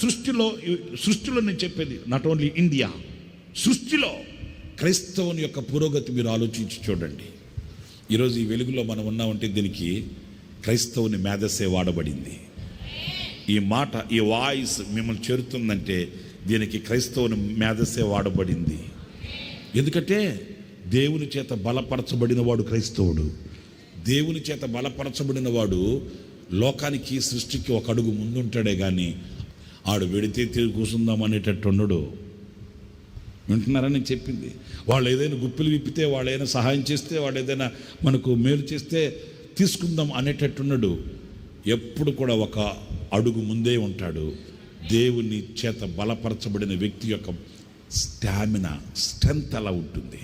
సృష్టిలో నేను చెప్పేది నాట్ ఓన్లీ ఇండియా, సృష్టిలో క్రైస్తవుని యొక్క పురోగతి మీరు ఆలోచించి చూడండి. ఈరోజు ఈ వెలుగులో మనం ఉన్నామంటే దీనికి క్రైస్తవుని మేధస్సే వాడబడింది. ఈ మాట, ఈ వాయిస్ మిమ్మల్ని చేరుతుందంటే దీనికి క్రైస్తవుని మేధస్సే వాడబడింది. ఎందుకంటే దేవుని చేత బలపరచబడిన వాడు క్రైస్తవుడు. దేవుని చేత బలపరచబడిన వాడు లోకానికి, సృష్టికి ఒక అడుగు ముందుంటాడే కానీ ఆడు వెడితే తిరిగి కూర్చుందాం అనేటట్టు ఉండడు. వింటున్నారని నేను చెప్పింది. వాళ్ళు ఏదైనా గుప్పిలు విప్పితే, వాళ్ళు ఏదైనా సహాయం చేస్తే, వాళ్ళు ఏదైనా మనకు మేలు చేస్తే తీసుకుందాం అనేటట్టున్నాడు. ఎప్పుడు కూడా ఒక అడుగు ముందే ఉంటాడు. దేవుని చేత బలపరచబడిన వ్యక్తి యొక్క స్టామినా, స్ట్రెంగ్త్ అలా ఉంటుంది.